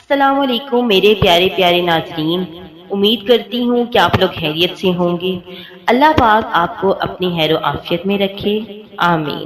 السلام علیکم میرے پیارے پیارے ناظرین، امید کرتی ہوں کہ آپ لوگ خیریت سے ہوں گے۔ اللہ پاک آپ کو اپنی خیر و عافیت میں رکھے، آمین۔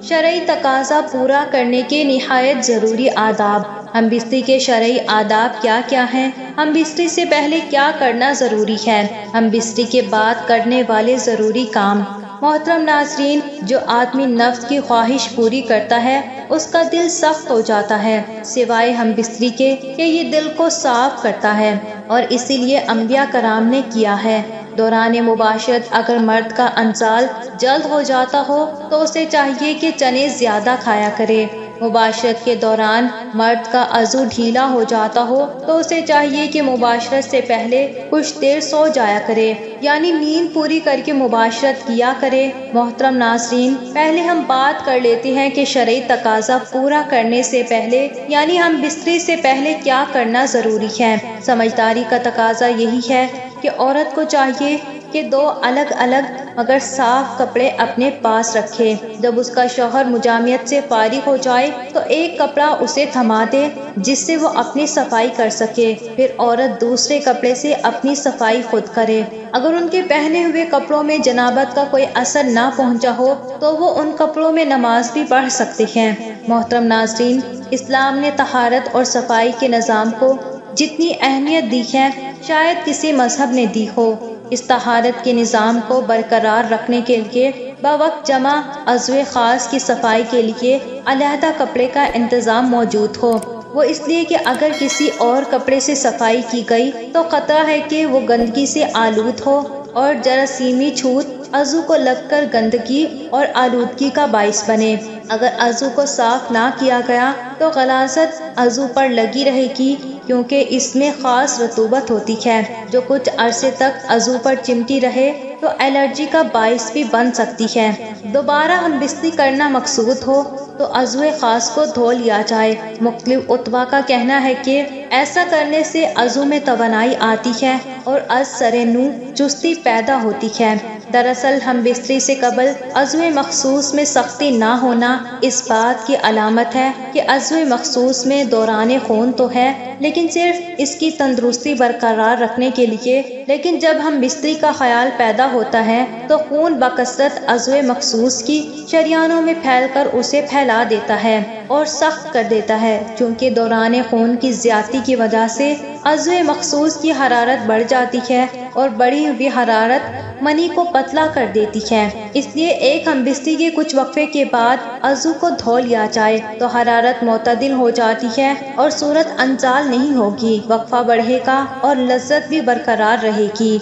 شرعی تقاضا پورا کرنے کے نہایت ضروری آداب۔ ہم بستری کے شرعی آداب کیا کیا ہیں؟ ہم بستری سے پہلے کیا کرنا ضروری ہے؟ ہم بستری کے بعد کرنے والے ضروری کام۔ محترم ناظرین، جو آدمی نفس کی خواہش پوری کرتا ہے اس کا دل سخت ہو جاتا ہے، سوائے ہم بستری کے کہ یہ دل کو صاف کرتا ہے، اور اسی لیے انبیاء کرام نے کیا ہے۔ دوران مباشرت اگر مرد کا انزال جلد ہو جاتا ہو تو اسے چاہیے کہ چنے زیادہ کھایا کرے۔ مباشرت کے دوران مرد کا عضو ڈھیلا ہو جاتا ہو تو اسے چاہیے کہ مباشرت سے پہلے کچھ دیر سو جایا کرے، یعنی نیند پوری کر کے مباشرت کیا کرے۔ محترم ناظرین، پہلے ہم بات کر لیتے ہیں کہ شرعی تقاضا پورا کرنے سے پہلے یعنی ہم بستری سے پہلے کیا کرنا ضروری ہے۔ سمجھداری کا تقاضا یہی ہے کہ عورت کو چاہیے کہ دو الگ الگ مگر صاف کپڑے اپنے پاس رکھے۔ جب اس کا شوہر مجامعت سے فارغ ہو جائے تو ایک کپڑا اسے تھما دے جس سے وہ اپنی صفائی کر سکے، پھر عورت دوسرے کپڑے سے اپنی صفائی خود کرے۔ اگر ان کے پہنے ہوئے کپڑوں میں جنابت کا کوئی اثر نہ پہنچا ہو تو وہ ان کپڑوں میں نماز بھی پڑھ سکتے ہیں۔ محترم ناظرین، اسلام نے طہارت اور صفائی کے نظام کو جتنی اہمیت دی ہے شاید کسی مذہب نے دی ہو۔ اس طہارت کے نظام کو برقرار رکھنے کے لیے بوقت جمع عضو خاص کی صفائی کے لیے علیحدہ کپڑے کا انتظام موجود ہو۔ وہ اس لیے کہ اگر کسی اور کپڑے سے صفائی کی گئی تو خطرہ ہے کہ وہ گندگی سے آلود ہو اور جراثیمی چھوت عضو کو لگ کر گندگی اور آلودگی کا باعث بنے۔ اگر عضو کو صاف نہ کیا گیا تو غلاظت عضو پر لگی رہے گی، کیونکہ اس میں خاص رطوبت ہوتی ہے جو کچھ عرصے تک عضو پر چمٹی رہے تو الرجی کا باعث بھی بن سکتی ہے۔ دوبارہ ہم بستری کرنا مقصود ہو تو عضو خاص کو دھو لیا جائے۔ مختلف اتباع کا کہنا ہے کہ ایسا کرنے سے عضو میں توانائی آتی ہے اور از سر نو چستی پیدا ہوتی ہے۔ دراصل ہم بستری سے قبل عضو مخصوص میں سختی نہ ہونا اس بات کی علامت ہے کہ عضو مخصوص میں دوران خون تو ہے لیکن صرف اس کی تندرستی برقرار رکھنے کے لیے، لیکن جب ہم بستری کا خیال پیدا ہوتا ہے تو خون بکثرت عضو مخصوص کی شریانوں میں پھیل کر اسے پھیلا دیتا ہے اور سخت کر دیتا ہے، چونکہ دوران خون کی زیادتی کی وجہ سے عضو مخصوص کی حرارت بڑھ جاتی ہے اور بڑھی ہوئی حرارت منی کو پتلا کر دیتی ہے۔ اس لیے ایک ہم بستری کے کچھ وقفے کے بعد عضو کو دھو لیا جائے تو حرارت معتدل ہو جاتی ہے اور صورت انزال نہیں ہوگی، وقفہ بڑھے گا اور لذت بھی برقرار رہے گی۔